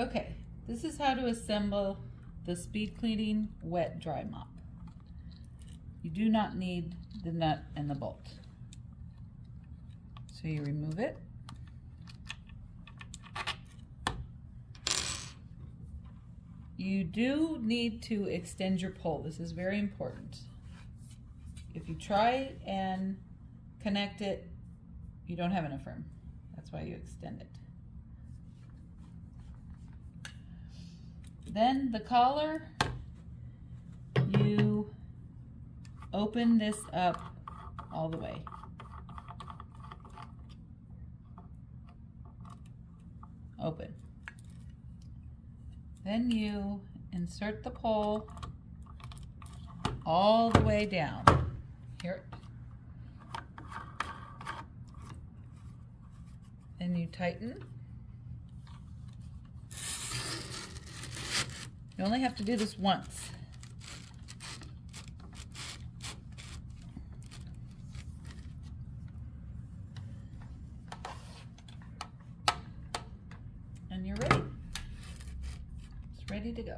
Okay, this is how to assemble the SpeedCleaning wet dry mop. You do not need the nut and the bolt. So you remove it. You do need to extend your pole. This is very important. If you try and connect it, you don't have enough room. That's why you extend it. Then the collar, you open this up all the way. Open. Then you insert the pole all the way down. Here. Then you tighten. You only have to do this once. And you're ready. It's ready to go.